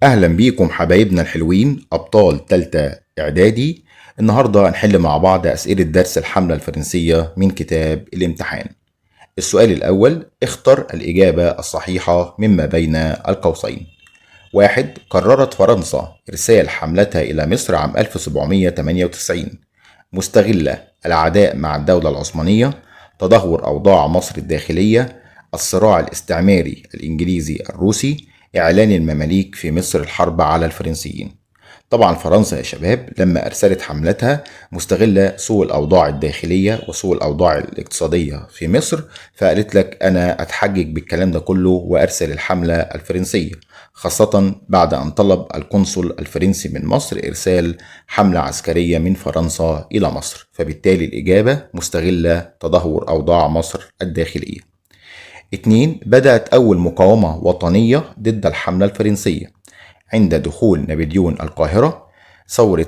أهلا بيكم حبايبنا الحلوين أبطال تالتة إعدادي. النهاردة هنحل مع بعض أسئلة درس الحملة الفرنسية من كتاب الامتحان. السؤال الأول، اختر الإجابة الصحيحة مما بين القوسين. واحد، قررت فرنسا إرسال حملتها إلى مصر عام 1798 مستغلة العداء مع الدولة العثمانية، تدهور أوضاع مصر الداخلية، الصراع الاستعماري الإنجليزي الروسي، إعلان المماليك في مصر الحرب على الفرنسيين. طبعا فرنسا يا شباب لما أرسلت حملتها مستغلة سوء الأوضاع الداخلية وسوء الأوضاع الاقتصادية في مصر، فقالت لك أنا أتحجج بالكلام ده كله وأرسل الحملة الفرنسية، خاصة بعد أن طلب القنصل الفرنسي من مصر إرسال حملة عسكرية من فرنسا إلى مصر، فبالتالي الإجابة مستغلة تدهور أوضاع مصر الداخلية. 2، بدأت أول مقاومة وطنية ضد الحملة الفرنسية عند دخول نابليون القاهرة. ثورة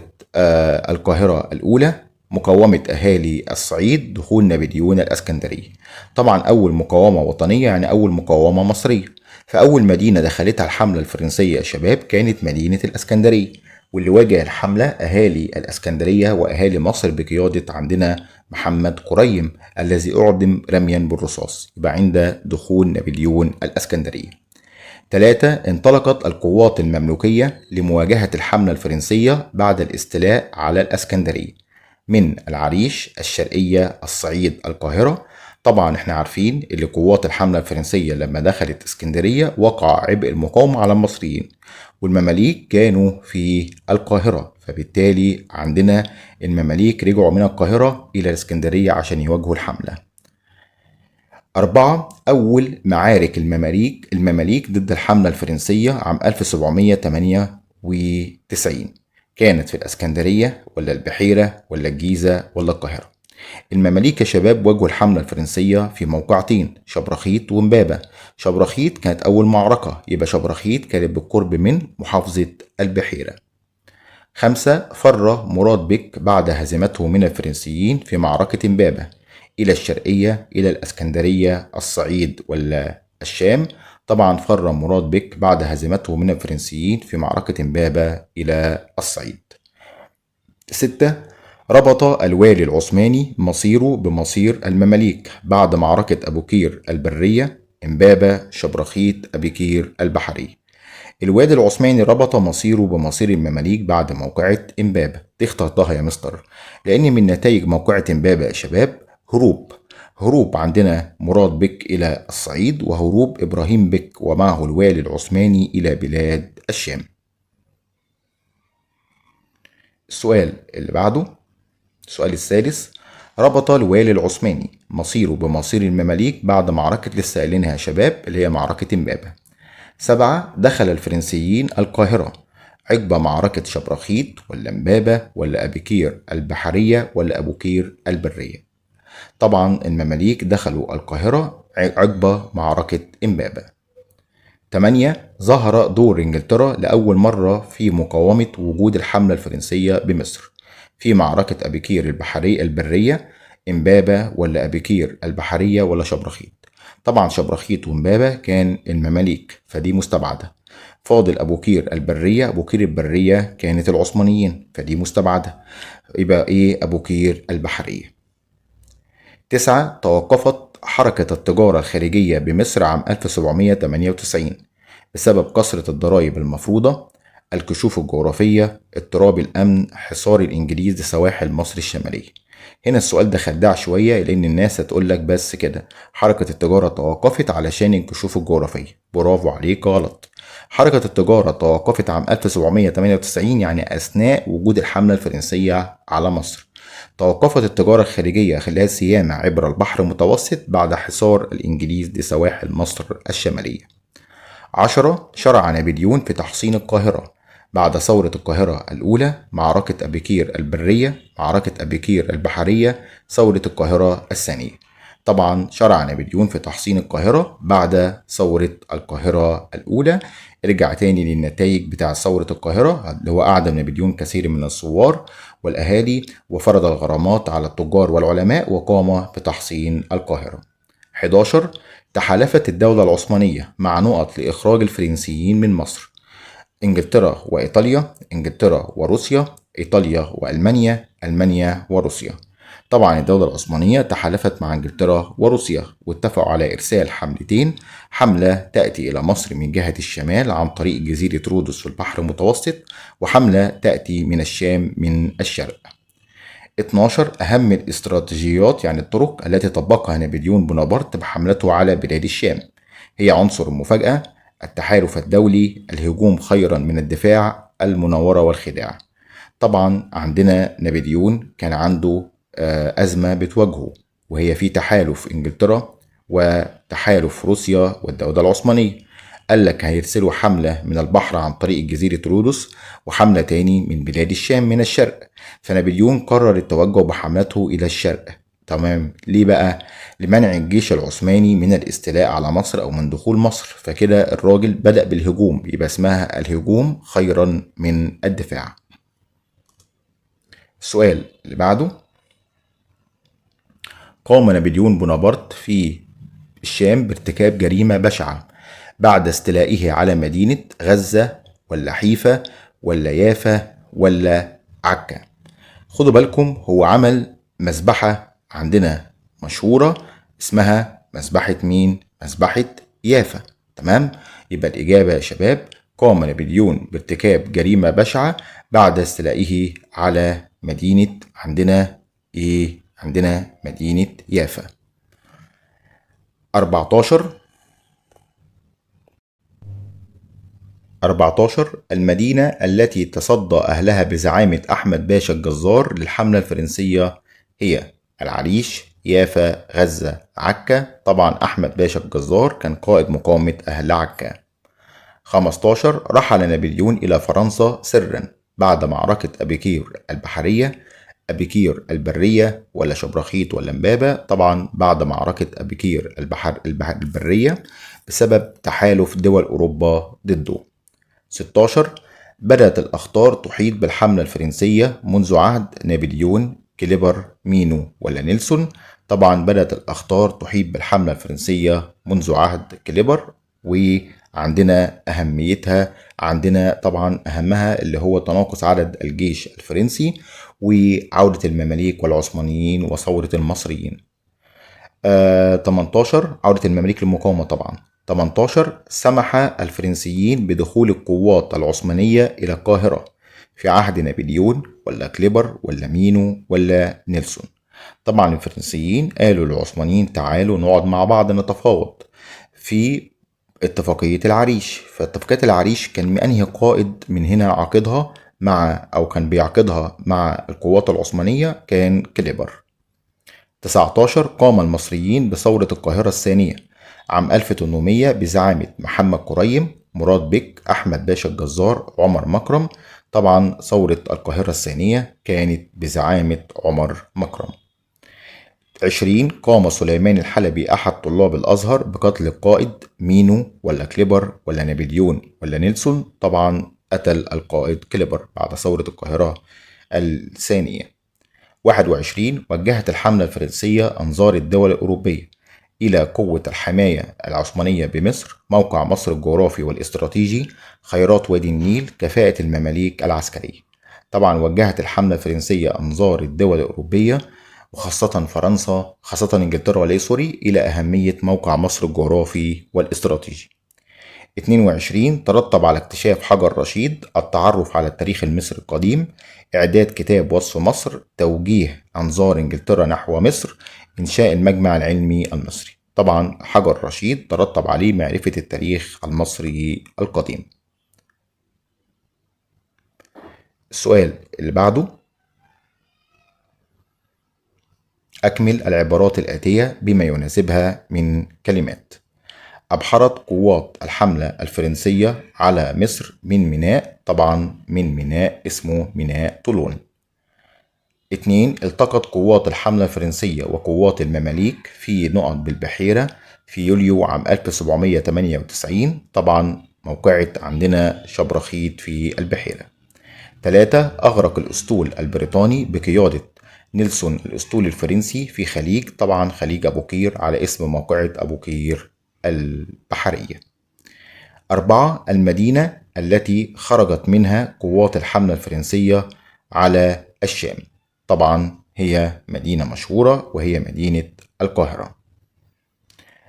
القاهرة الأولى، مقاومة أهالي الصعيد دخول نابليون الإسكندرية. طبعا أول مقاومة وطنية يعني أول مقاومة مصرية، فأول مدينة دخلتها الحملة الفرنسية يا شباب كانت مدينة الإسكندرية، واللي واجه الحملة أهالي الإسكندرية وأهالي مصر بقيادة عندنا محمد قريم الذي أعدم رميا بالرصاص، يبقى عند دخول نابليون الإسكندرية. 3، انطلقت القوات المملوكية لمواجهة الحملة الفرنسية بعد الاستيلاء على الإسكندرية من العريش، الشرقية، الصعيد، القاهرة. طبعا احنا عارفين ان قوات الحملة الفرنسية لما دخلت اسكندرية وقع عبء المقاومة على المصريين، والمماليك كانوا في القاهرة، فبالتالي عندنا المماليك رجعوا من القاهرة إلى الاسكندرية عشان يواجهوا الحملة. 4، أول معارك المماليك ضد الحملة الفرنسية عام 1798 كانت في الإسكندرية ولا البحيرة ولا الجيزة ولا القاهرة؟ المماليك يا شباب واجهوا الحملة الفرنسية في موقعتين، شبرخيت ومبابة. شبرخيت كانت أول معركة، يبقى شبرخيت كانت بالقرب من محافظة البحيرة. 5، فر مراد بك بعد هزيمته من الفرنسيين في معركة إمبابة إلى الشرقية، إلى الإسكندرية، الصعيد ولا الشام؟ طبعا فر مراد بك بعد هزيمته من الفرنسيين في معركة إمبابة إلى الصعيد. 6، ربط الوالي العثماني مصيره بمصير المماليك بعد معركة أبو قير البرية، إمبابة، شبرخيت، أبي قير البحرية. الوالي العثماني ربط مصيره بمصير المماليك بعد موقعة إمبابة. دي اخترتها يا مستر لأن من نتائج موقعة إمبابة يا شباب هروب عندنا مراد بك إلى الصعيد، وهروب إبراهيم بك ومعه الوالي العثماني إلى بلاد الشام. السؤال اللي بعده، السؤال الثالث، ربط الوالي العثماني مصيره بمصير المماليك بعد معركة لسه قايلينها يا شباب اللي هي معركة إمبابة. 7، دخل الفرنسيين القاهرة عقب معركة شبرخيت ولا إمبابة ولا أبي قير البحرية ولا أبو قير البرية؟ طبعا المماليك دخلوا القاهرة عقب معركة إمبابة. 8، ظهر دور إنجلترا لأول مرة في مقاومة وجود الحملة الفرنسية بمصر في معركة أبي قير البرية، إمبابة ولا أبي قير البحرية ولا شبرخيت؟ طبعا شبرخيت وإمبابة كان المماليك، فدي مستبعدة. فاضل أبو قير البرية، أبو قير البرية كانت العثمانيين، فدي مستبعدة. يبقى إيه أبو قير البحرية. 9، توقفت حركة التجارة الخارجية بمصر عام 1798 بسبب كثرة الضرائب المفروضة، الكشوف الجغرافية، اضطراب الأمن، حصار الإنجليز لسواحل مصر الشمالية. هنا السؤال ده خداع شوية لأن الناس هتقول لك بس كده حركة التجارة توقفت علشان الكشوف الجغرافية. برافو عليك، غلط. حركة التجارة توقفت عام 1798 يعني أثناء وجود الحملة الفرنسية على مصر. توقفت التجارة الخارجية خلال سيامة عبر البحر المتوسط بعد حصار الإنجليز لسواحل مصر الشمالية. 10، شرع نابليون في تحصين القاهرة بعد ثورة القاهرة الأولى، معركة أبي قير البرية، معركة أبي قير البحرية، ثورة القاهرة الثانية. طبعا شرع نابليون في تحصين القاهرة بعد ثورة القاهرة الأولى. ارجع تاني للنتائج بتاع ثورة القاهرة اللي هو أعدم نابليون كثير من الثوار والأهالي وفرض الغرامات على التجار والعلماء وقام بتحصين القاهرة. 11، تحالفت الدولة العثمانية مع نقط لإخراج الفرنسيين من مصر. إنجلترا وإيطاليا، إنجلترا وروسيا، إيطاليا وألمانيا، ألمانيا وروسيا. طبعا الدولة العثمانية تحالفت مع إنجلترا وروسيا واتفقوا على إرسال حملتين، حملة تأتي إلى مصر من جهة الشمال عن طريق جزيرة رودس في البحر المتوسط، وحملة تأتي من الشام من الشرق. 12. أهم الاستراتيجيات يعني الطرق التي طبقها نابليون بونابرت بحملته على بلاد الشام، هي عنصر المفاجأة، التحالف الدولي، الهجوم خيرا من الدفاع، المناورة والخداع. طبعا عندنا نابليون كان عنده أزمة بتواجهه، وهي في تحالف إنجلترا وتحالف روسيا والدولة العثمانية. قال لك هيرسلوا حملة من البحر عن طريق جزيرة رودس، وحملة تاني من بلاد الشام من الشرق. فنابليون قرر التوجه بحملته إلى الشرق. تمام، ليه بقى؟ لمنع الجيش العثماني من الاستيلاء على مصر أو من دخول مصر. فكده الراجل بدأ بالهجوم، يبقى اسمها الهجوم خيرا من الدفاع. السؤال اللي بعده، قام نابليون بونابرت في الشام بارتكاب جريمة بشعة بعد استيلائه على مدينة غزة ولا حيفا ولا يافا ولا عكا. خدوا بالكم، هو عمل مذبحة عندنا مشهورة اسمها مذبحة مين؟ مذبحة يافا. تمام، يبقى الإجابة يا شباب، قام نابليون بارتكاب جريمة بشعة بعد استيلائه على مدينة عندنا إيه؟ عندنا مدينة يافا. 14 المدينة التي تصدى أهلها بزعامة أحمد باشا الجزار للحملة الفرنسية هي العريش، يافا، غزة، عكا. طبعا أحمد باشا الجزار كان قائد مقاومة أهل عكا. 15 رحل نابليون إلى فرنسا سرا بعد معركة أبيكير البحرية، أبيكير البرية ولا شبرخيت ولا مبابة. طبعا بعد معركة أبيكير البرية بسبب تحالف دول أوروبا ضده. 16 بدأت الأخطار تحيط بالحملة الفرنسية منذ عهد نابليون، كليبر، مينو ولا نيلسون. طبعا بدأت الأخطار تحيط بالحملة الفرنسية منذ عهد كليبر، وعندنا أهميتها، عندنا طبعا أهمها اللي هو تناقص عدد الجيش الفرنسي وعودة المماليك والعثمانيين وثورة المصريين. 18 عودة المماليك للمقاومة. طبعا 18 سمح الفرنسيين بدخول القوات العثمانية إلى القاهرة في عهد نابليون ولا كليبر ولا مينو ولا نيلسون. طبعا الفرنسيين قالوا للعثمانيين تعالوا نقعد مع بعض نتفاوض في اتفاقية العريش. فاتفاقية العريش كان أنهي قائد من هنا عقدها مع أو كان بيعقدها مع القوات العثمانية؟ كان كليبر. 19 قام المصريين بثورة القاهرة الثانية عام 1800 بزعامة محمد كريم، مراد بك، أحمد باشا الجزار، عمر مكرم. طبعا ثورة القاهرة الثانية كانت بزعامة عمر مكرم. 20 قام سليمان الحلبي أحد طلاب الأزهر بقتل القائد مينو ولا كليبر ولا نابليون ولا نيلسون. طبعا قتل القائد كليبر بعد ثورة القاهرة الثانية. 21 وجهت الحملة الفرنسية أنظار الدول الأوروبية إلى قوة الحماية العثمانية بمصر، موقع مصر الجغرافي والاستراتيجي، خيرات وادي النيل، كفاءة المماليك العسكرية. طبعا وجهت الحملة الفرنسية أنظار الدول الأوروبية وخاصة فرنسا، خاصة إنجلترا ولا سوري، إلى أهمية موقع مصر الجغرافي والاستراتيجي. 22 ترتب على اكتشاف حجر رشيد التعرف على التاريخ المصري القديم، إعداد كتاب وصف مصر، توجيه أنظار إنجلترا نحو مصر، إنشاء المجمع العلمي المصري. طبعا حجر رشيد ترتب عليه معرفة التاريخ المصري القديم. السؤال اللي بعده، أكمل العبارات الآتية بما يناسبها من كلمات. أبحرت قوات الحملة الفرنسية على مصر من ميناء، طبعا من ميناء اسمه ميناء طولون. 2 التقت قوات الحملة الفرنسية وقوات المماليك في نقط بالبحيرة في يوليو عام 1798. طبعا موقعة عندنا شبرخيت في البحيرة. 3 أغرق الأسطول البريطاني بقيادة نيلسون الأسطول الفرنسي في خليج، طبعا خليج أبو قير على اسم موقعة أبو قير البحرية. 4. المدينة التي خرجت منها قوات الحملة الفرنسية على الشام. طبعا هي مدينة مشهورة وهي مدينة القاهرة.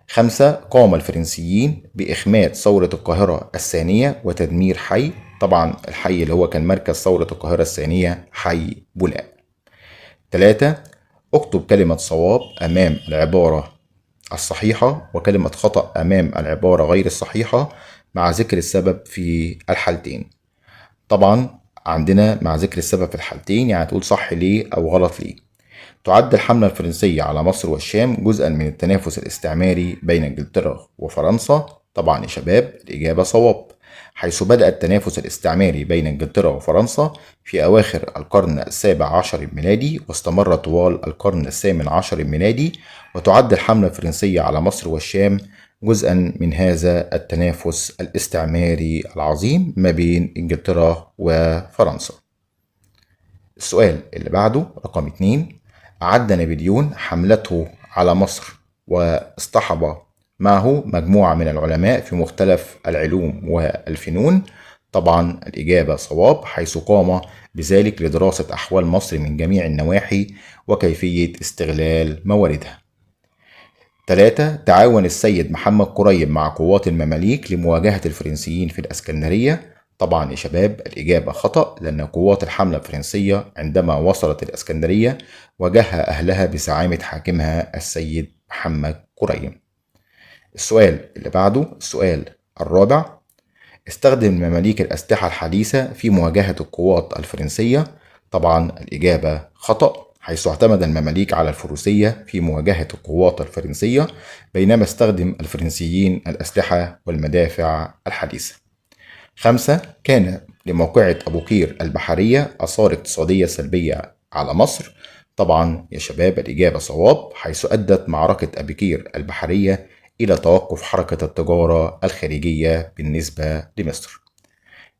5. قام الفرنسيين بإخماد ثورة القاهرة الثانية وتدمير حي، طبعا الحي اللي هو كان مركز ثورة القاهرة الثانية حي بولاق. 3. اكتب كلمة صواب أمام العبارة الصحيحة وكلمة خطأ أمام العبارة غير الصحيحة مع ذكر السبب في الحالتين. طبعا عندنا مع ذكر السبب في الحالتين يعني تقول صح ليه أو غلط ليه. تعد الحملة الفرنسية على مصر والشام جزءا من التنافس الاستعماري بين انجلترا وفرنسا. طبعا يا شباب الإجابة صواب، حيث بدأ التنافس الاستعماري بين انجلترا وفرنسا في أواخر القرن السابع عشر الميلادي واستمر طوال القرن الثامن عشر الميلادي. وتعد الحملة الفرنسية على مصر والشام جزءا من هذا التنافس الاستعماري العظيم ما بين انجلترا وفرنسا. السؤال اللي بعده رقم 2. أعد نابليون حملته على مصر واصطحب معه مجموعة من العلماء في مختلف العلوم والفنون. طبعا الإجابة صواب، حيث قام بذلك لدراسة أحوال مصر من جميع النواحي وكيفية استغلال مواردها. 3. تعاون السيد محمد قريب مع قوات المماليك لمواجهة الفرنسيين في الإسكندرية. طبعا يا شباب الإجابة خطأ، لأن قوات الحملة الفرنسية عندما وصلت الإسكندرية واجهها أهلها بزعامة حاكمها السيد محمد قريب. السؤال اللي بعده السؤال الرابع. استخدم المماليك الأسلحة الحديثة في مواجهة القوات الفرنسية. طبعا الإجابة خطأ، حيث اعتمد المماليك على الفروسية في مواجهة القوات الفرنسية، بينما استخدم الفرنسيين الأسلحة والمدافع الحديثة. 5. كان لموقعة أبو قير البحرية آثار اقتصادية سلبية على مصر. طبعا يا شباب الإجابة صواب، حيث أدت معركة أبو قير البحرية إلى توقف حركة التجارة الخارجية بالنسبة لمصر.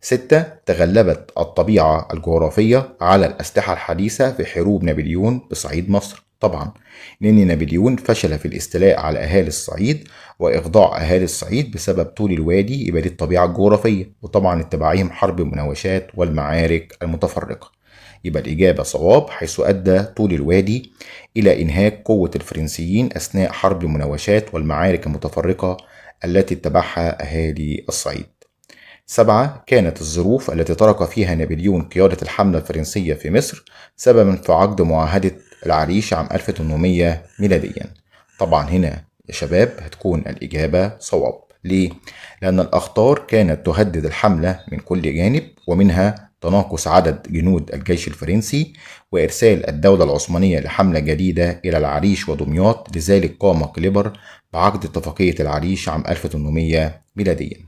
6. تغلبت الطبيعة الجغرافية على الأسلحة الحديثة في حروب نابليون بصعيد مصر. طبعا لأن نابليون فشل في الاستيلاء على أهالي الصعيد وإخضاع أهالي الصعيد بسبب طول الوادي، يبقى دي الطبيعة الجغرافية، وطبعا اتباعهم حرب المناوشات والمعارك المتفرقة. يبقى الإجابة صواب، حيث أدى طول الوادي إلى إنهاك قوة الفرنسيين أثناء حرب المناوشات والمعارك المتفرقة التي اتبعها أهالي الصعيد. 7. كانت الظروف التي ترك فيها نابليون قيادة الحملة الفرنسية في مصر سببا في عقد معاهدة العريش عام 1800 ميلاديا. طبعا هنا يا شباب هتكون الإجابة صواب. ليه؟ لأن الأخطار كانت تهدد الحملة من كل جانب، ومنها تناقص عدد جنود الجيش الفرنسي وإرسال الدولة العثمانية لحملة جديدة إلى العريش ودمياط. لذلك قام كليبر بعقد اتفاقية العريش عام 1800 ميلاديا.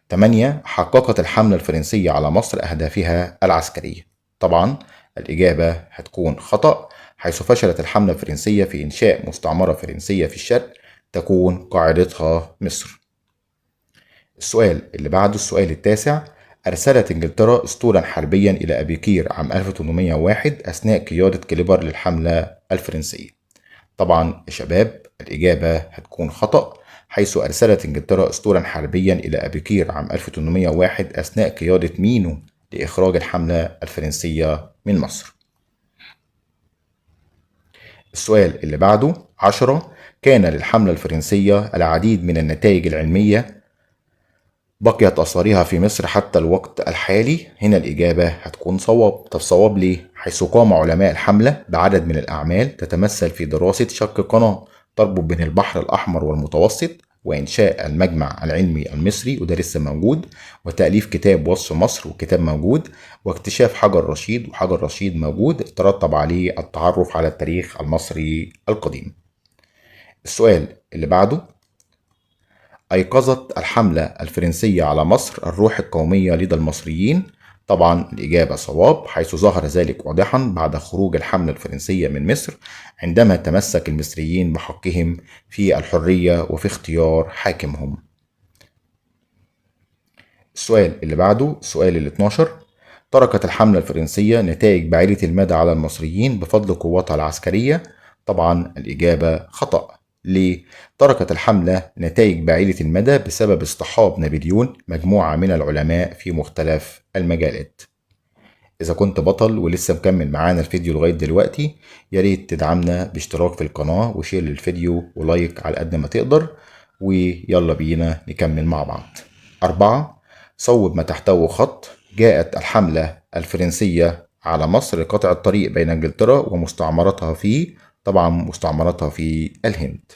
8. حققت الحملة الفرنسية على مصر أهدافها العسكرية. طبعا الإجابة هتكون خطأ، حيث فشلت الحملة الفرنسية في إنشاء مستعمرة فرنسية في الشرق تكون قاعدتها مصر. السؤال اللي بعده السؤال التاسع. أرسلت إنجلترا أسطولا حربيا إلى أبي قير عام 1801 أثناء قيادة كليبر للحملة الفرنسية. طبعا يا شباب الإجابة هتكون خطأ، حيث أرسلت إنجلترا أسطولا حربيا إلى أبي قير عام 1801 أثناء قيادة مينو لإخراج الحملة الفرنسية من مصر. السؤال اللي بعده 10. كان للحملة الفرنسية العديد من النتائج العلمية بقيت أثارها في مصر حتى الوقت الحالي. هنا الإجابة هتكون صواب. طب صواب ليه؟ حيث قام علماء الحملة بعدد من الأعمال تتمثل في دراسة شق قناة تربط بين البحر الأحمر والمتوسط، وإنشاء المجمع العلمي المصري وده لسه موجود، وتأليف كتاب وصف مصر وكتاب موجود، واكتشاف حجر رشيد وحجر رشيد موجود ترتب عليه التعرف على التاريخ المصري القديم. السؤال اللي بعده. أيقظت الحملة الفرنسية على مصر الروح القومية لدى المصريين. طبعا الإجابة صواب، حيث ظهر ذلك واضحا بعد خروج الحملة الفرنسية من مصر، عندما تمسك المصريين بحقهم في الحرية وفي اختيار حاكمهم. السؤال اللي بعده السؤال ال 12. تركت الحملة الفرنسية نتائج بعيدة المدى على المصريين بفضل قواتها العسكرية. طبعا الإجابة خطأ. ليه؟ تركت الحملة نتائج بعيدة المدى بسبب اصطحاب نابليون مجموعة من العلماء في مختلف المجالات. إذا كنت بطل ولسه مكمل معانا الفيديو لغاية دلوقتي، ياريت تدعمنا باشتراك في القناة وشير للفيديو ولايك على قد ما تقدر، ويلا بينا نكمل مع بعض. 4. صوب ما تحته خط. جاءت الحملة الفرنسية على مصر لقطع الطريق بين انجلترا ومستعمراتها في الهند.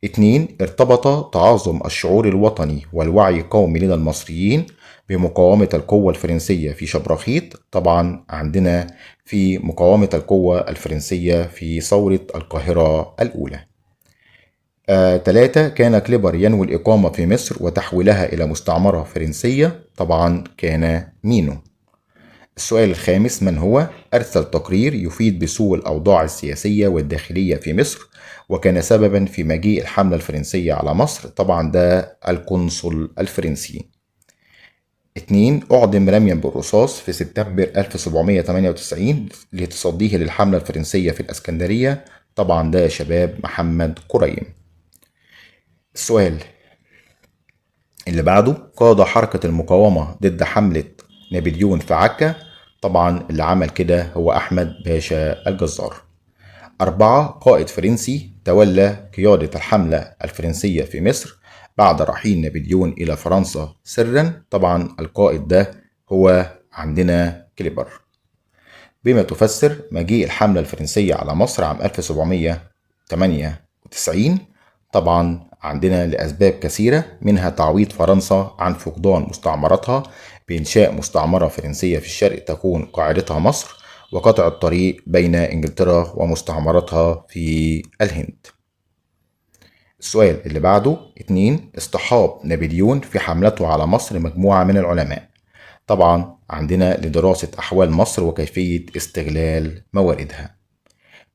2. ارتبط تعاظم الشعور الوطني والوعي القومي لدى المصريين بمقاومة القوة الفرنسية في شبرخيت. طبعا عندنا في مقاومة القوة الفرنسية في ثورة القاهرة الأولى. 3. كان كليبر ينوي الإقامة في مصر وتحويلها إلى مستعمرة فرنسية. طبعا كان مينو. السؤال الخامس، من هو؟ أرسل تقرير يفيد بسوء الأوضاع السياسية والداخلية في مصر وكان سببا في مجيء الحملة الفرنسية على مصر. طبعا ده القنصل الفرنسي. 2. أعدم رميا بالرصاص في سبتمبر 1798 لتصديه للحملة الفرنسية في الإسكندرية. طبعا ده يا شباب محمد قريم. السؤال اللي بعده، قاد حركة المقاومة ضد حملة نابليون في عكا. طبعا اللي عمل كده هو أحمد باشا الجزار. 4. قائد فرنسي تولى قيادة الحملة الفرنسية في مصر بعد رحيل نابليون إلى فرنسا سرا. طبعا القائد ده هو عندنا كليبر. بما تفسر مجيء الحملة الفرنسية على مصر عام 1798. طبعا عندنا لأسباب كثيرة، منها تعويض فرنسا عن فقدان مستعمراتها بإنشاء مستعمرة فرنسية في الشرق تكون قاعدتها مصر، وقطع الطريق بين إنجلترا ومستعمراتها في الهند. السؤال اللي بعده 2. اصطحاب نابليون في حملته على مصر مجموعة من العلماء. طبعا عندنا لدراسة أحوال مصر وكيفية استغلال مواردها.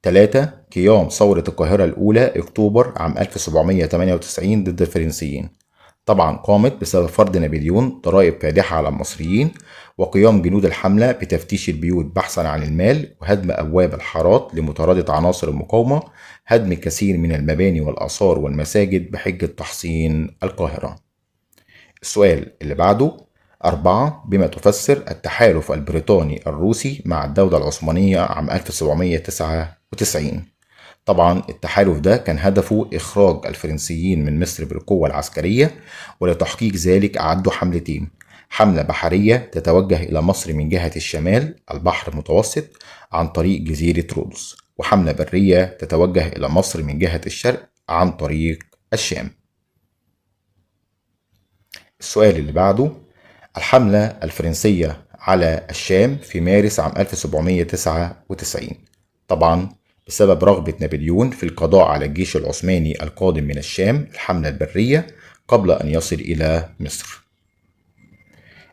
3. قيام ثورة القاهرة الأولى أكتوبر عام 1798 ضد الفرنسيين. طبعا قامت بسبب فرض نابليون ضرائب فادحة على المصريين وقيام جنود الحملة بتفتيش البيوت بحثا عن المال وهدم أبواب الحارات لمطاردة عناصر المقاومة، هدم كثير من المباني والآثار والمساجد بحجة تحصين القاهرة. السؤال اللي بعده 4. بما تفسر التحالف البريطاني الروسي مع الدولة العثمانية عام 1799. طبعا التحالف ده كان هدفه إخراج الفرنسيين من مصر بالقوة العسكرية، ولتحقيق ذلك أعدوا حملتين: حملة بحرية تتوجه إلى مصر من جهة الشمال البحر المتوسط عن طريق جزيرة رودوس، وحملة برية تتوجه إلى مصر من جهة الشرق عن طريق الشام. السؤال اللي بعده، الحملة الفرنسية على الشام في مارس عام 1799. طبعا بسبب رغبة نابليون في القضاء على الجيش العثماني القادم من الشام، الحملة البرية، قبل أن يصل إلى مصر.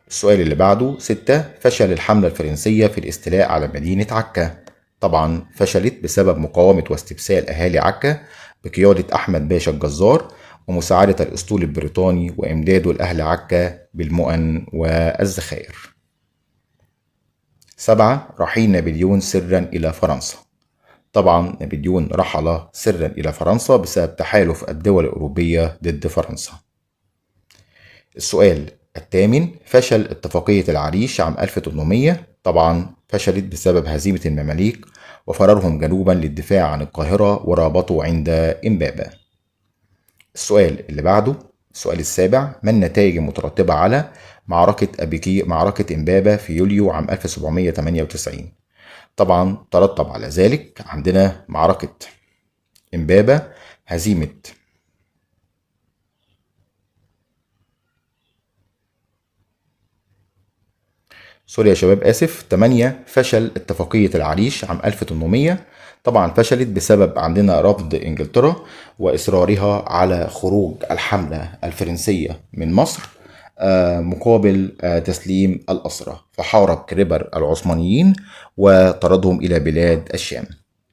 السؤال اللي بعده 6. فشل الحملة الفرنسية في الاستيلاء على مدينة عكا. طبعا فشلت بسبب مقاومة واستبسال أهالي عكا بقيادة أحمد باشا الجزار ومساعدة الأسطول البريطاني وإمداده لأهل عكا بالمؤن والذخائر. 7. رحيل نابليون سرا إلى فرنسا. طبعا نابليون رحل سرا إلى فرنسا بسبب تحالف الدول الأوروبية ضد فرنسا. السؤال الثامن، فشل اتفاقية العريش عام 1800. طبعا فشلت بسبب هزيمة المماليك وفرارهم جنوبا للدفاع عن القاهرة ورابطوا عند إمبابة. السؤال اللي بعده السؤال السابع، ما النتائج المترتبة على معركة إمبابة في يوليو عام 1798؟ طبعا ترتب على ذلك عندنا معركة إمبابة هزيمة سوري يا شباب آسف 8. فشل اتفاقية العريش عام 1800. طبعا فشلت بسبب عندنا رفض إنجلترا وإصرارها على خروج الحملة الفرنسية من مصر مقابل تسليم الأسرى، فحارب كليبر العثمانيين وطردهم إلى بلاد الشام.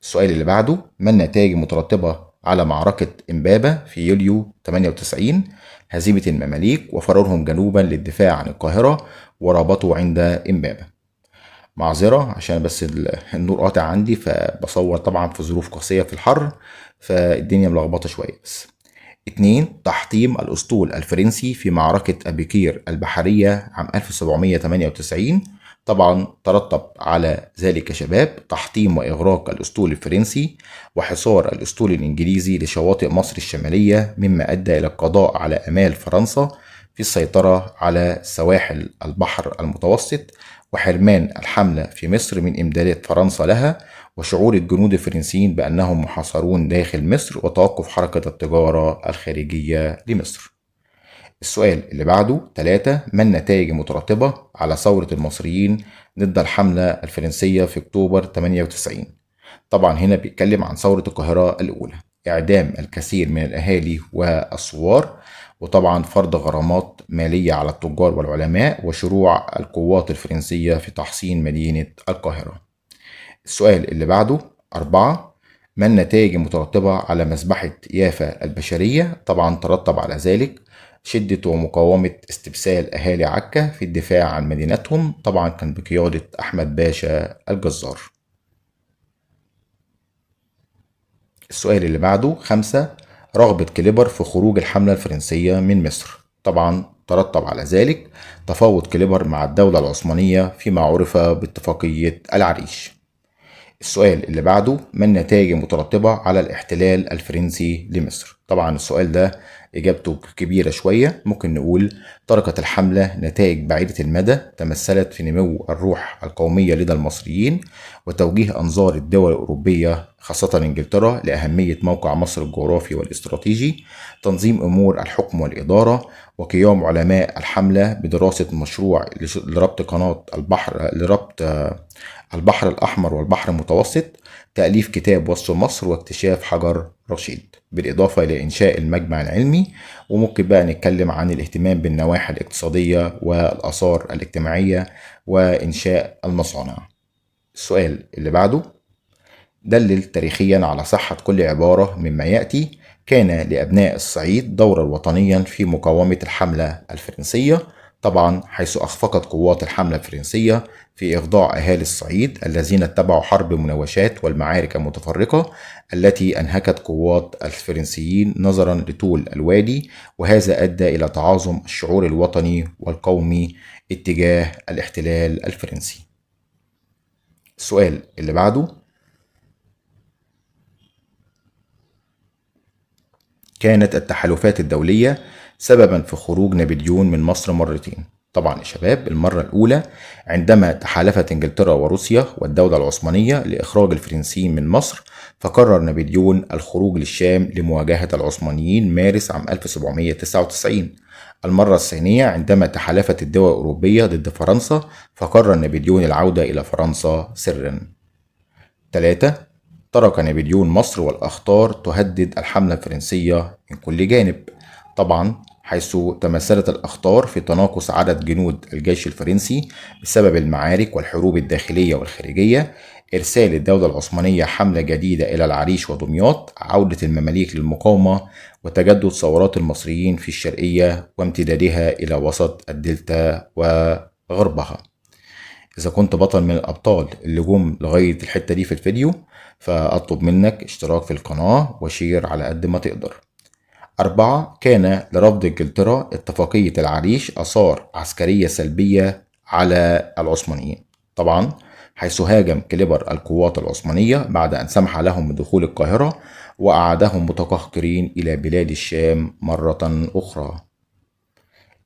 السؤال اللي بعده، ما النتائج المترتبة على معركة إمبابة في يوليو 98؟ هزيمة المماليك وفرارهم جنوبا للدفاع عن القاهرة ورابطوا عند إمبابة. معذرة عشان بس النور قاطع عندي، فبصور طبعا في ظروف قاسية في الحر، فالدنيا ملخبطة شوية بس. 2. تحطيم الأسطول الفرنسي في معركة أبيكير البحرية عام 1798. طبعا ترتب على ذلك يا شباب تحطيم وإغراق الأسطول الفرنسي وحصار الأسطول الإنجليزي لشواطئ مصر الشمالية، مما أدى إلى القضاء على آمال فرنسا في السيطرة على سواحل البحر المتوسط، وحرمان الحملة في مصر من إمدادات فرنسا لها، وشعور الجنود الفرنسيين بأنهم محاصرون داخل مصر، وتوقف حركة التجارة الخارجية لمصر. السؤال اللي بعده 3. ما النتائج المترتبة على ثورة المصريين ضد الحملة الفرنسية في أكتوبر 98؟ طبعا هنا بيتكلم عن ثورة القاهرة الأولى، إعدام الكثير من الأهالي والثوار، وطبعا فرض غرامات مالية على التجار والعلماء، وشروع القوات الفرنسية في تحصين مدينة القاهرة. السؤال اللي بعده 4. ما النتائج المترتبة على مذبحة يافا البشرية؟ طبعا ترتب على ذلك شدة ومقاومة استبسال أهالي عكا في الدفاع عن مدينتهم، طبعا كان بقيادة أحمد باشا الجزار. السؤال اللي بعده 5. رغبة كليبر في خروج الحملة الفرنسية من مصر؟ طبعا ترتب على ذلك تفاوض كليبر مع الدولة العثمانية فيما عرف باتفاقية العريش. السؤال اللي بعده ما النتائج المترتبة على الاحتلال الفرنسي لمصر؟ طبعا السؤال ده إجابته كبيرة شوية، ممكن نقول تركت الحملة نتائج بعيدة المدى تمثلت في نمو الروح القومية لدى المصريين، وتوجيه أنظار الدول الأوروبية خاصة إنجلترا لأهمية موقع مصر الجغرافي والاستراتيجي، تنظيم أمور الحكم والإدارة، وقيام علماء الحملة بدراسة مشروع لربط قناة البحر البحر الأحمر والبحر المتوسط، تأليف كتاب وصف مصر، واكتشاف حجر رشيد، بالإضافة إلى إنشاء المجمع العلمي. وممكن بقى نتكلم عن الاهتمام بالنواحي الاقتصادية والآثار الاجتماعية وإنشاء المصانع. السؤال اللي بعده دلل تاريخيا على صحة كل عبارة مما يأتي. كان لأبناء الصعيد دورا وطنيا في مقاومة الحملة الفرنسية، طبعا حيث أخفقت قوات الحملة الفرنسية في إخضاع أهالي الصعيد الذين اتبعوا حرب المناوشات والمعارك المتفرقة التي أنهكت قوات الفرنسيين نظرا لطول الوادي، وهذا أدى إلى تعاظم الشعور الوطني والقومي اتجاه الاحتلال الفرنسي. السؤال اللي بعده كانت التحالفات الدولية سببا في خروج نابليون من مصر مرتين. طبعا يا شباب المرة الأولى عندما تحالفت إنجلترا وروسيا والدولة العثمانية لإخراج الفرنسيين من مصر، فقرر نابليون الخروج للشام لمواجهة العثمانيين مارس عام 1799. المرة الثانية عندما تحالفت الدول الأوروبية ضد فرنسا، فقرر نابليون العودة إلى فرنسا سرا. 3. ترك نابليون مصر والأخطار تهدد الحملة الفرنسية من كل جانب، طبعا حيث تمثلت الأخطار في تناقص عدد جنود الجيش الفرنسي بسبب المعارك والحروب الداخلية والخارجية، إرسال الدولة العثمانية حملة جديدة إلى العريش ودمياط، عودة المماليك للمقاومة، وتجدد ثورات المصريين في الشرقية وامتدادها إلى وسط الدلتا وغربها. إذا كنت بطل من الأبطال اللي جم لغاية الحتة دي في الفيديو، فأطلب منك اشتراك في القناة وشير على قد ما تقدر. 4. كان لرفض إنجلترا اتفاقية العريش آثار عسكرية سلبية على العثمانيين، طبعا حيث هاجم كليبر القوات العثمانية بعد أن سمح لهم بدخول القاهرة، وأعادهم متقهقرين إلى بلاد الشام مرة أخرى.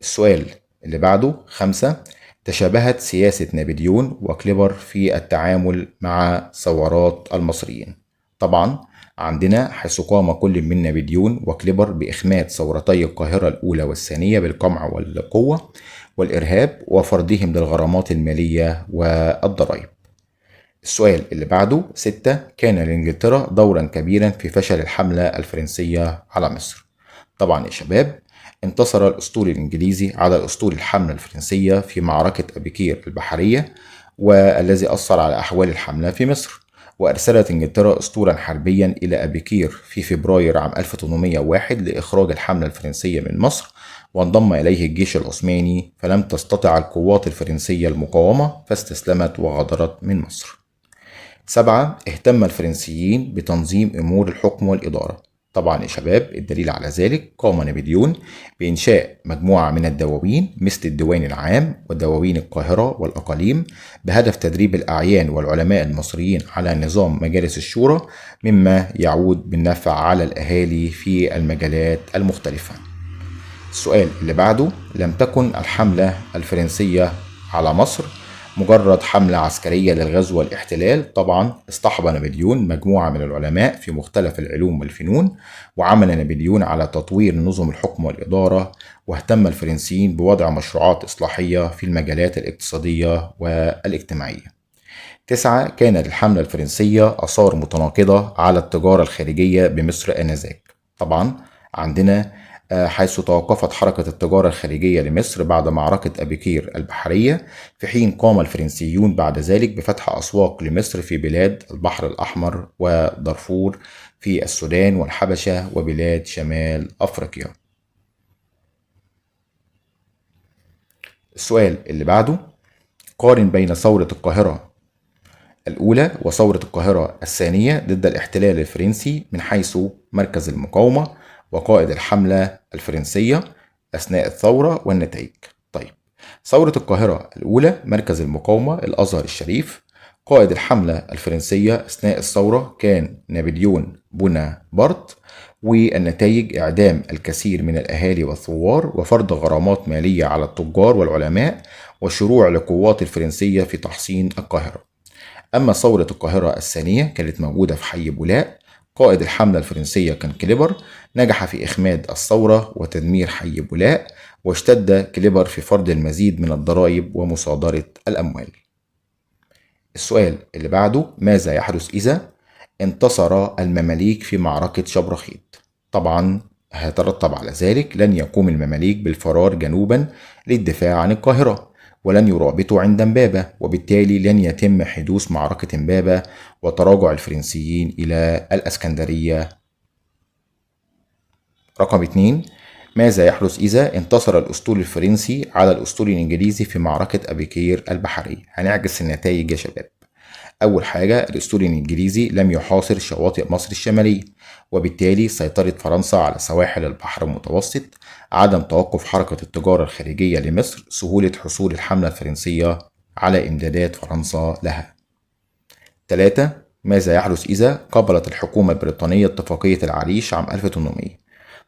السؤال اللي بعده 5. تشابهت سياسة نابليون وكليبر في التعامل مع ثورات المصريين. طبعا عندنا حيث قام كل من نابليون وكليبر بإخماد ثورتي القاهرة الأولى والثانية بالقمع والقوة والإرهاب، وفرضهم للغرامات المالية والضرائب. السؤال اللي بعده 6. كان لإنجلترا دورا كبيرا في فشل الحملة الفرنسية على مصر. طبعا يا شباب انتصر الأسطول الإنجليزي على أسطول الحملة الفرنسية في معركة أبيكير البحرية، والذي أثر على أحوال الحملة في مصر، وأرسلت إنجلترا أسطولا حربيا إلى أبيكير في فبراير عام 1801 لإخراج الحملة الفرنسية من مصر، وانضم إليه الجيش العثماني، فلم تستطع القوات الفرنسية المقاومة فاستسلمت وغادرت من مصر. 7. اهتم الفرنسيين بتنظيم أمور الحكم والإدارة. طبعا يا شباب الدليل على ذلك قام نابليون بإنشاء مجموعة من الدواوين مثل الديوان العام ودواوين القاهرة والأقاليم بهدف تدريب الأعيان والعلماء المصريين على نظام مجالس الشورى، مما يعود بالنفع على الأهالي في المجالات المختلفة. السؤال اللي بعده، لم تكن الحملة الفرنسية على مصر مجرد حملة عسكرية للغزو والاحتلال. طبعا اصطحب نابليون مجموعة من العلماء في مختلف العلوم والفنون، وعمل نابليون على تطوير نظم الحكم والإدارة، واهتم الفرنسيين بوضع مشروعات إصلاحية في المجالات الاقتصادية والاجتماعية. 9. كان للحملة الفرنسية آثار متناقضة على التجارة الخارجية بمصر آنذاك. طبعا عندنا حيث توقفت حركة التجارة الخارجية لمصر بعد معركة أبيكير البحرية، في حين قام الفرنسيون بعد ذلك بفتح أسواق لمصر في بلاد البحر الأحمر ودارفور في السودان والحبشة وبلاد شمال أفريقيا. السؤال اللي بعده، قارن بين ثورة القاهرة الأولى وثورة القاهرة الثانية ضد الاحتلال الفرنسي من حيث مركز المقاومة وقائد الحملة الفرنسية أثناء الثورة والنتائج. طيب، ثورة القاهرة الأولى مركز المقاومة الأزهر الشريف. قائد الحملة الفرنسية أثناء الثورة كان نابليون بونابرت، والنتائج إعدام الكثير من الأهالي والثوار وفرض غرامات مالية على التجار والعلماء وشروع القوات الفرنسية في تحصين القاهرة. أما ثورة القاهرة الثانية كانت موجودة في حي بولاق. قائد الحملة الفرنسية كان كليبر، نجح في إخماد الثورة وتدمير حي بولاق، واشتد كليبر في فرض المزيد من الضرائب ومصادرة الأموال. السؤال اللي بعده، ماذا يحدث إذا انتصر المماليك في معركة شبرخيت؟ طبعا هيترتب على ذلك لن يقوم المماليك بالفرار جنوبا للدفاع عن القاهرة، ولن يرابطوا عند امبابة، وبالتالي لن يتم حدوث معركة امبابة وتراجع الفرنسيين إلى الأسكندرية. رقم 2، ماذا يحدث إذا انتصر الأسطول الفرنسي على الأسطول الإنجليزي في معركة أبيكير البحرية؟ هنعكس النتائج يا شباب. أول حاجة، الأسطول الإنجليزي لم يحاصر شواطئ مصر الشمالية، وبالتالي سيطرة فرنسا على سواحل البحر المتوسط، عدم توقف حركة التجارة الخارجية لمصر، سهولة حصول الحملة الفرنسية على إمدادات فرنسا لها. 3. ماذا يحدث إذا قبلت الحكومة البريطانية اتفاقية العريش عام 1800؟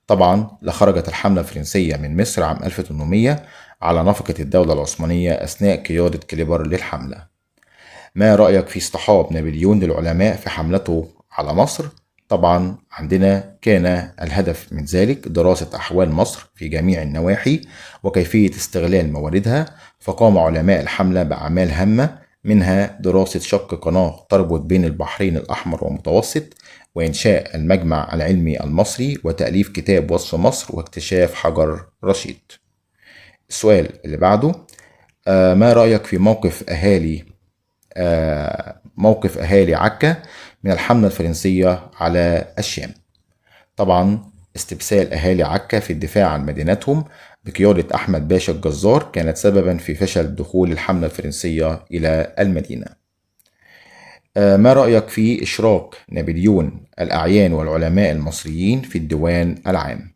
طبعا لخرجت الحملة الفرنسية من مصر عام 1800 على نفقة الدولة العثمانية أثناء قيادة كليبر للحملة. ما رأيك في اصطحاب نابليون للعلماء في حملته على مصر؟ طبعا عندنا كان الهدف من ذلك دراسة أحوال مصر في جميع النواحي وكيفية استغلال مواردها، فقام علماء الحملة بأعمال هامة، منها دراسة شق قناة تربط بين البحرين الأحمر والمتوسط، وإنشاء المجمع العلمي المصري، وتأليف كتاب وصف مصر، واكتشاف حجر رشيد. السؤال اللي بعده، ما رأيك في موقف أهالي عكا من الحملة الفرنسية على الشام؟ طبعا استبسال أهالي عكا في الدفاع عن مدينتهم بقيادة أحمد باشا الجزار كانت سببا في فشل دخول الحملة الفرنسية إلى المدينة. ما رأيك في إشراك نابليون الأعيان والعلماء المصريين في الديوان العام؟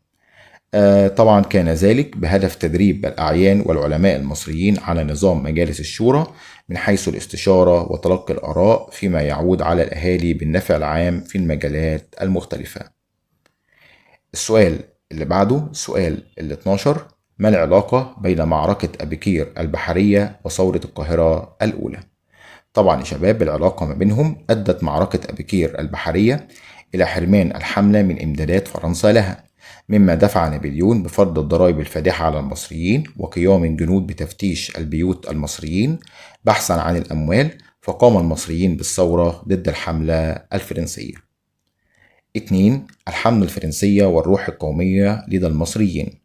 طبعا كان ذلك بهدف تدريب الأعيان والعلماء المصريين على نظام مجالس الشورى من حيث الاستشارة وتلقي الآراء فيما يعود على الأهالي بالنفع العام في المجالات المختلفة. السؤال اللي بعده، سؤال ال 12، ما العلاقة بين معركة أبيكير البحرية وثورة القاهرة الأولى؟ طبعا يا شباب العلاقة ما بينهم أدت معركة أبيكير البحرية إلى حرمان الحملة من إمدادات فرنسا لها، مما دفع نابليون بفرض الضرائب الفادحة على المصريين وقيام الجنود بتفتيش البيوت المصريين بحثا عن الأموال، فقام المصريين بالثورة ضد الحملة الفرنسية. 2. الحملة الفرنسية والروح القومية لدى المصريين.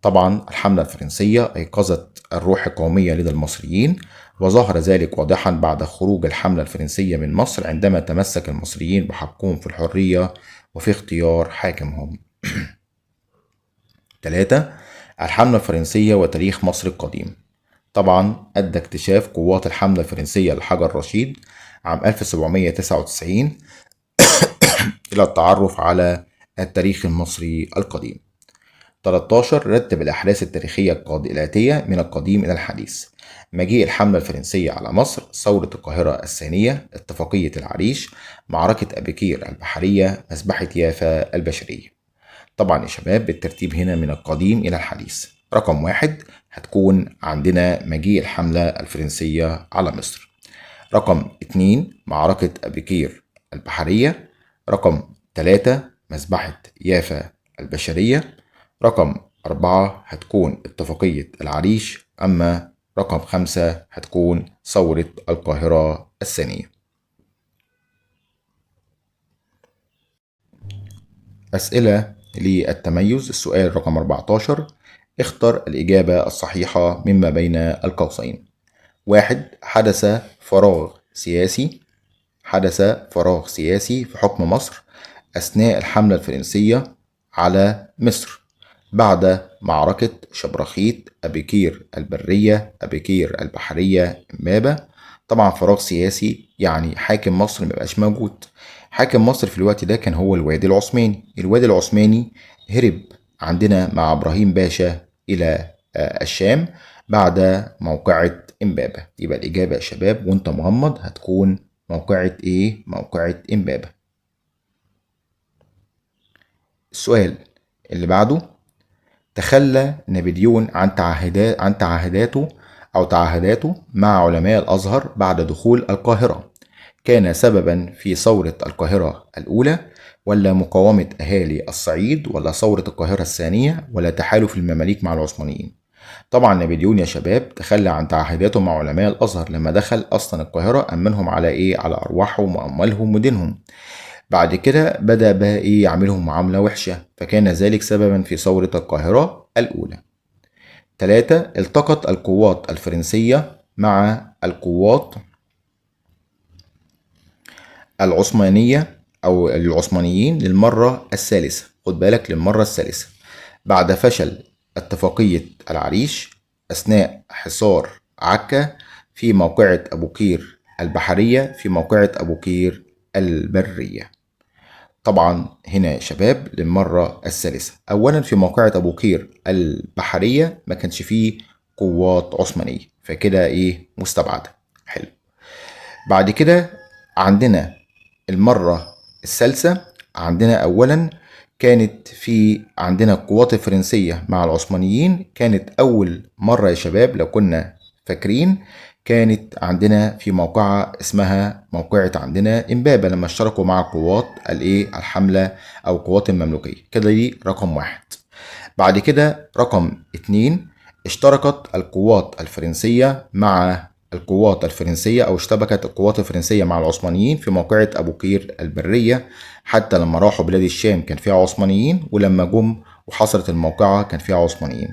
طبعا الحملة الفرنسية أيقظت الروح القومية لدى المصريين، وظهر ذلك واضحا بعد خروج الحملة الفرنسية من مصر عندما تمسك المصريين بحقهم في الحرية وفي اختيار حاكمهم. 3. الحملة الفرنسية وتاريخ مصر القديم. طبعا أدى اكتشاف قوات الحملة الفرنسية لحجر رشيد عام 1799 إلى التعرف على التاريخ المصري القديم. 13. رتب الأحداث التاريخية الآتية من القديم إلى الحديث: مجيء الحملة الفرنسية على مصر، ثورة القاهرة الثانية، اتفاقية العريش، معركة أبيكير البحرية، مذبحة يافا البشرية. طبعا يا شباب بالترتيب هنا من القديم إلى الحديث. رقم 1 هتكون عندنا مجيء الحملة الفرنسية على مصر. رقم 2 معركة أبيكير البحرية. رقم 3 مذبحة يافا البشرية. رقم 4 هتكون اتفاقية العريش. أما رقم 5 هتكون ثورة القاهرة الثانية. أسئلة للتميز. السؤال رقم 14: اختر الإجابة الصحيحة مما بين القوسين. 1. حدث فراغ سياسي. حدث فراغ سياسي في حكم مصر أثناء الحملة الفرنسية على مصر بعد معركة شبرخيت، أبيكير البرية، أبيكير البحرية، إمبابة. طبعا فراغ سياسي يعني حاكم مصر مبقاش موجود. حاكم مصر في الوقت ده كان هو الوادي العثماني. الوادي العثماني هرب عندنا مع إبراهيم باشا إلى الشام بعد موقعة إمبابة. يبقى الإجابة يا شباب وأنت مغمض هتكون موقعة إيه؟ موقعة إمبابة. السؤال اللي بعده: تخلى نابليون عن تعهداته مع علماء الأزهر بعد دخول القاهرة. كان سببا في ثورة القاهرة الأولى، ولا مقاومة أهالي الصعيد، ولا ثورة القاهرة الثانية، ولا تحالف المماليك مع العثمانيين؟ طبعا نابليون يا شباب تخلى عن تعهداته مع علماء الأزهر لما دخل أصلا القاهرة، أمنهم على إيه؟ على أرواحهم وأموالهم ودينهم. بعد كده بدأ بقى إيه؟ يعملهم معاملة وحشة، فكان ذلك سببا في ثورة القاهرة الأولى. 3. التقت القوات الفرنسية مع القوات العثمانية أو العثمانيين للمرة الثالثة. خد بالك، للمرة الثالثة بعد فشل اتفاقية العريش أثناء حصار عكا، في موقعة أبو قير البحرية، في موقعة أبو قير البرية. طبعا هنا يا شباب للمرة الثالثة. أولا في موقعة أبو قير البحرية ما كانش فيه قوات عثمانية، فكده إيه؟ مستبعدة. حلو. بعد كده عندنا المرة الثالثة، عندنا أولا كانت في عندنا القوات الفرنسية مع العثمانيين. كانت أول مرة يا شباب لو كنا فاكرين كانت عندنا في موقعة اسمها موقعة عندنا إمبابة لما اشتركوا مع قوات الحملة أو قوات المملوكية. كده دي رقم 1. بعد كده رقم 2 اشتركت القوات الفرنسية مع القوات الفرنسية أو اشتبكت القوات الفرنسية مع العثمانيين في موقعة أبو قير البرية، حتى لما راحوا بلاد الشام كان فيها عثمانيين، ولما جم وحصلت الموقعة كان فيها عثمانيين.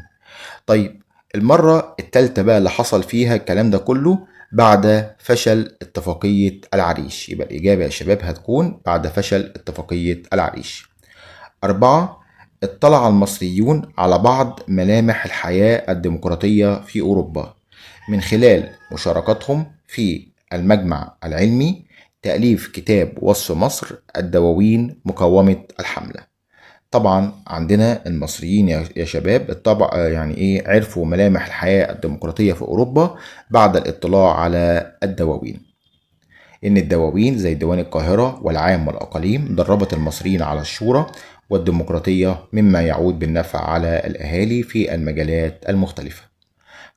طيب المرة التالتة بقى اللي حصل فيها الكلام ده كله بعد فشل اتفاقية العريش. يبقى الإجابة يا شباب هتكون بعد فشل اتفاقية العريش. 4. اطلع المصريون على بعض ملامح الحياة الديمقراطية في أوروبا من خلال مشاركتهم في المجمع العلمي، تأليف كتاب وصف مصر، الدواوين، مقاومة الحملة. طبعا عندنا المصريين يا شباب الطبع يعني ايه عرفوا ملامح الحياة الديمقراطية في أوروبا بعد الاطلاع على الدواوين. إن الدواوين زي ديوان القاهرة والعام والأقاليم دربت المصريين على الشورى والديمقراطية، مما يعود بالنفع على الأهالي في المجالات المختلفة.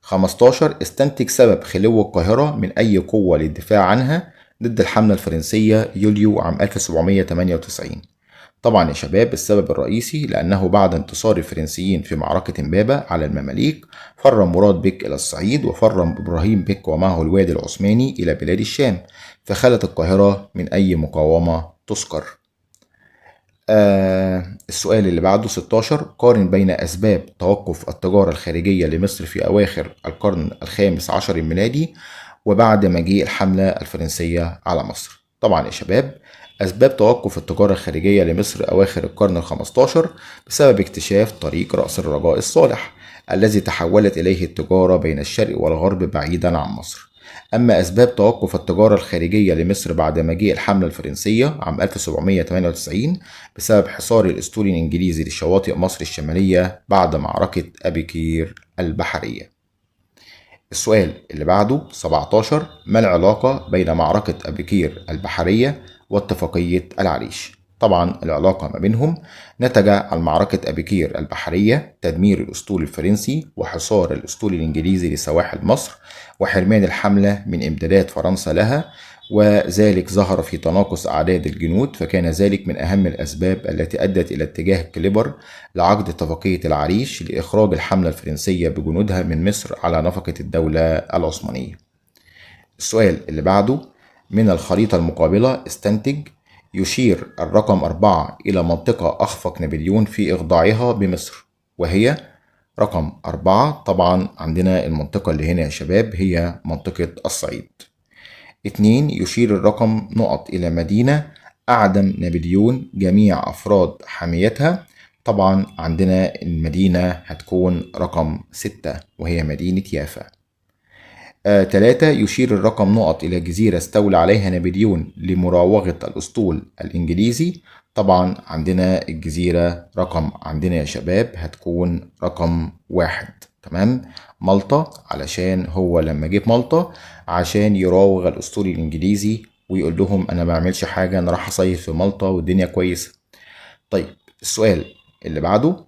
15. استنتج سبب خلو القاهرة من أي قوة للدفاع عنها ضد الحملة الفرنسية يوليو عام 1798. طبعا يا شباب السبب الرئيسي لأنه بعد انتصار الفرنسيين في معركة إمبابة على المماليك فر مراد بك إلى الصعيد، وفر إبراهيم بك ومعه الوادي العثماني إلى بلاد الشام، فخلت القاهرة من أي مقاومة تذكر. السؤال اللي بعده 16. قارن بين أسباب توقف التجارة الخارجية لمصر في أواخر القرن الخامس عشر الميلادي وبعد مجيء الحملة الفرنسية على مصر. طبعا يا شباب أسباب توقف التجارة الخارجية لمصر أواخر القرن الخمستاشر بسبب اكتشاف طريق رأس الرجاء الصالح الذي تحولت إليه التجارة بين الشرق والغرب بعيدا عن مصر. أما أسباب توقف التجارة الخارجية لمصر بعد مجيء الحملة الفرنسية عام 1798 بسبب حصار الأسطول الإنجليزي لشواطئ مصر الشمالية بعد معركة أبيكير البحرية. السؤال اللي بعده 17، ما العلاقة بين معركة أبيكير البحرية واتفاقية العريش؟ طبعا العلاقة ما بينهم نتج عن معركة أبيكير البحرية تدمير الأسطول الفرنسي وحصار الأسطول الإنجليزي لسواحل مصر وحرمان الحملة من إمدادات فرنسا لها، وذلك ظهر في تناقص أعداد الجنود، فكان ذلك من أهم الأسباب التي أدت إلى اتجاه كليبر لعقد اتفاقية العريش لإخراج الحملة الفرنسية بجنودها من مصر على نفقة الدولة العثمانية. السؤال اللي بعده، من الخريطة المقابلة استنتج. يشير الرقم 4 إلى منطقة أخفق نابليون في إخضاعها بمصر، وهي رقم 4. طبعا عندنا المنطقة اللي هنا يا شباب هي منطقة الصعيد. 2. يشير الرقم نقط إلى مدينة أعدم نابليون جميع أفراد حاميتها. طبعا عندنا المدينة هتكون رقم 6 وهي مدينة يافا. 3. يشير الرقم نقط إلى جزيرة استولى عليها نابليون لمراوغة الأسطول الإنجليزي. طبعا عندنا الجزيرة رقم عندنا يا شباب هتكون رقم 1. تمام، مالطا، علشان هو لما جه مالطا عشان يراوغ الأسطول الإنجليزي ويقول لهم أنا ما بعملش حاجة، أنا راح أصيف في مالطا والدنيا كويسة. طيب السؤال اللي بعده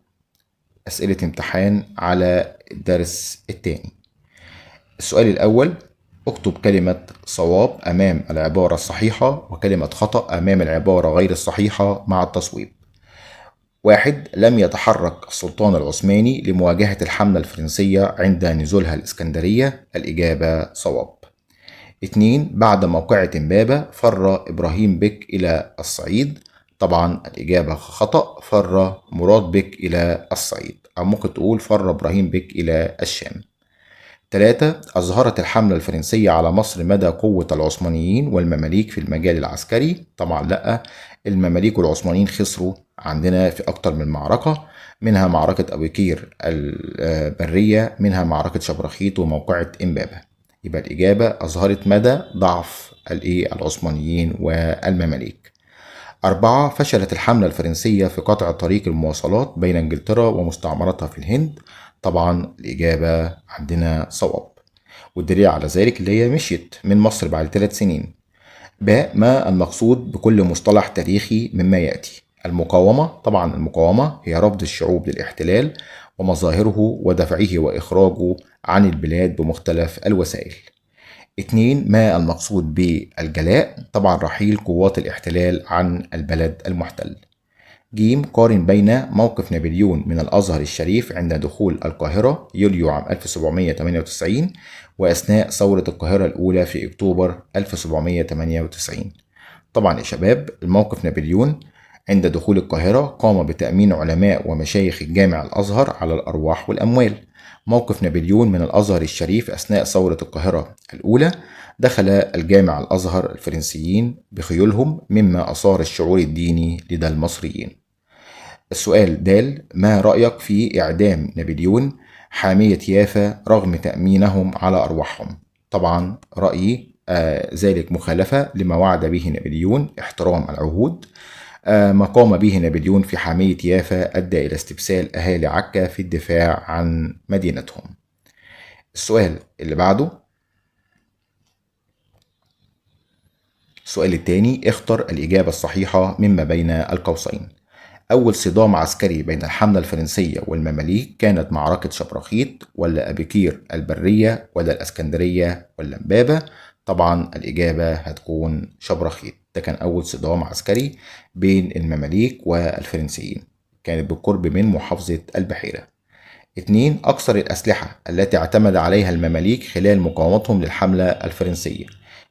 أسئلة امتحان على الدرس الثاني. السؤال الأول، اكتب كلمة صواب أمام العبارة الصحيحة وكلمة خطأ أمام العبارة غير الصحيحة مع التصويب. 1. لم يتحرك السلطان العثماني لمواجهة الحملة الفرنسية عند نزولها الإسكندرية. الإجابة صواب. 2. بعد موقعة إمبابة فر إبراهيم بك إلى الصعيد. طبعا الإجابة خطأ، فر مراد بك إلى الصعيد، أو ممكن تقول فر إبراهيم بك إلى الشام. 3. أظهرت الحملة الفرنسية على مصر مدى قوة العثمانيين والمماليك في المجال العسكري. طبعا لأ، المماليك والعثمانيين خسروا عندنا في أكتر من معركة، منها معركة أبيكير البرية، منها معركة شبرخيت وموقعة إمبابة. يبقى الإجابة أظهرت مدى ضعف العثمانيين والمماليك. 4. فشلت الحملة الفرنسية في قطع طريق المواصلات بين انجلترا ومستعمراتها في الهند. طبعا الإجابة عندنا صواب، والدليل على ذلك اللي هي مشيت من مصر بعد 3 سنين. باء، ما المقصود بكل مصطلح تاريخي مما يأتي؟ المقاومة. طبعا المقاومة هي رفض الشعوب للاحتلال ومظاهره ودفعه وإخراجه عن البلاد بمختلف الوسائل. 2. ما المقصود بالجلاء؟ طبعا رحيل قوات الاحتلال عن البلد المحتل. ج. قارن بين موقف نابليون من الأزهر الشريف عند دخول القاهرة يوليو عام 1798 وأثناء ثورة القاهرة الأولى في أكتوبر 1798. طبعا يا شباب الموقف نابليون عند دخول القاهرة قام بتأمين علماء ومشايخ الجامع الأزهر على الأرواح والأموال. موقف نابليون من الأزهر الشريف أثناء ثورة القاهرة الأولى، دخل الجامع الأزهر الفرنسيين بخيولهم مما أثار الشعور الديني لدى المصريين. السؤال د. ما رأيك في إعدام نابليون حامية يافا رغم تأمينهم على أرواحهم؟ طبعا رأيي ذلك مخالفة لما وعد به نابليون، احترام العهود. ما قام به نابليون في حامية يافا أدى إلى استبسال أهالي عكا في الدفاع عن مدينتهم. السؤال اللي بعده، السؤال الثاني، اختر الإجابة الصحيحة مما بين القوسين. أول صدام عسكري بين الحملة الفرنسية والمماليك كانت معركة شبرخيت ولا أبيكير البرية ولا الإسكندرية ولا إمبابة؟ طبعا الإجابة هتكون شبرخيت، ده كان أول صدام عسكري بين المماليك والفرنسيين، كانت بالقرب من محافظة البحيرة. 2. أكثر الأسلحة التي اعتمد عليها المماليك خلال مقاومتهم للحملة الفرنسية،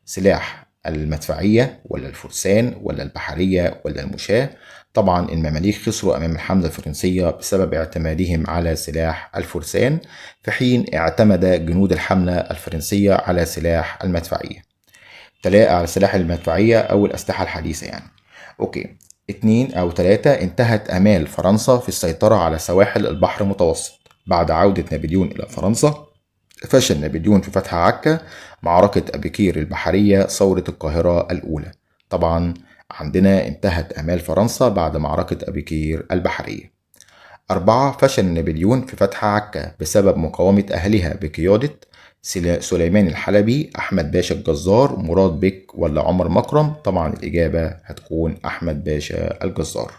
سلاح المدفعية ولا الفرسان ولا البحرية ولا المشاة؟ طبعا المماليك خسروا أمام الحملة الفرنسية بسبب اعتمادهم على سلاح الفرسان، في حين اعتمد جنود الحملة الفرنسية على سلاح المدفعية. تلاقى على سلاح المدفعية أو الأسلحة الحديثة يعني. أوكي. 2 أو 3. انتهت آمال فرنسا في السيطرة على سواحل البحر المتوسط. بعد عودة نابليون إلى فرنسا، فشل نابليون في فتح عكا. معركة أبيكير البحرية، ثورة القاهرة الأولى. طبعا عندنا انتهت آمال فرنسا بعد معركة أبيكير البحرية. 4. فشل نابليون في فتح عكا بسبب مقاومة أهلها بقيادة سليمان الحلبي، أحمد باشا الجزار، مراد بك، ولا عمر مكرم. طبعا الإجابة هتكون أحمد باشا الجزار.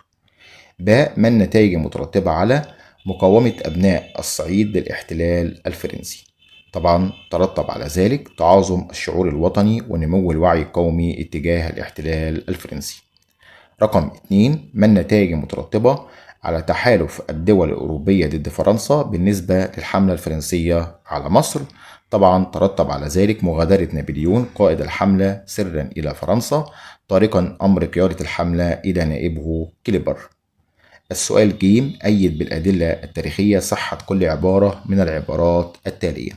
باء. ما النتائج المترتبة على مقاومة أبناء الصعيد للاحتلال الفرنسي؟ طبعا ترتب على ذلك تعاظم الشعور الوطني ونمو الوعي القومي اتجاه الاحتلال الفرنسي. رقم 2. ما النتائج المترتبة على تحالف الدول الأوروبية ضد فرنسا بالنسبة للحملة الفرنسية على مصر؟ طبعا ترتب على ذلك مغادرة نابليون قائد الحملة سرا إلى فرنسا، طارقا أمر قيادة الحملة إلى نائبه كليبر. السؤال ج. أيد بالأدلة التاريخية صحة كل عبارة من العبارات التالية.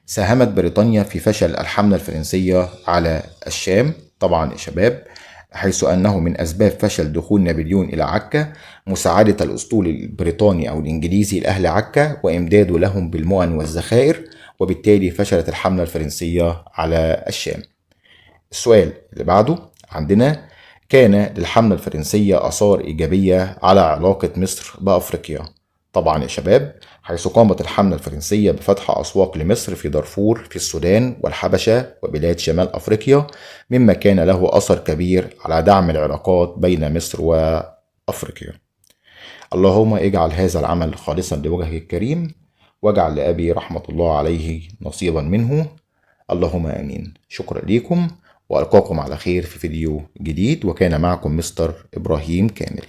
ساهمت بريطانيا في فشل الحملة الفرنسية على الشام. طبعا يا شباب، حيث أنه من أسباب فشل دخول نابليون إلى عكا مساعدة الأسطول البريطاني أو الإنجليزي لأهل عكا وإمداده لهم بالمؤن والذخائر، وبالتالي فشلت الحملة الفرنسية على الشام. السؤال اللي بعده عندنا، كان للحملة الفرنسية آثار إيجابية على علاقة مصر بأفريقيا. طبعا يا شباب، حيث قامت الحملة الفرنسية بفتح أسواق لمصر في دارفور في السودان والحبشة وبلاد شمال أفريقيا، مما كان له أثر كبير على دعم العلاقات بين مصر وأفريقيا. اللهم اجعل هذا العمل خالصا لوجهك الكريم، واجعل لأبي رحمة الله عليه نصيبا منه. اللهم آمين. شكرا لكم، وألقاكم على خير في فيديو جديد، وكان معكم مستر إبراهيم كامل.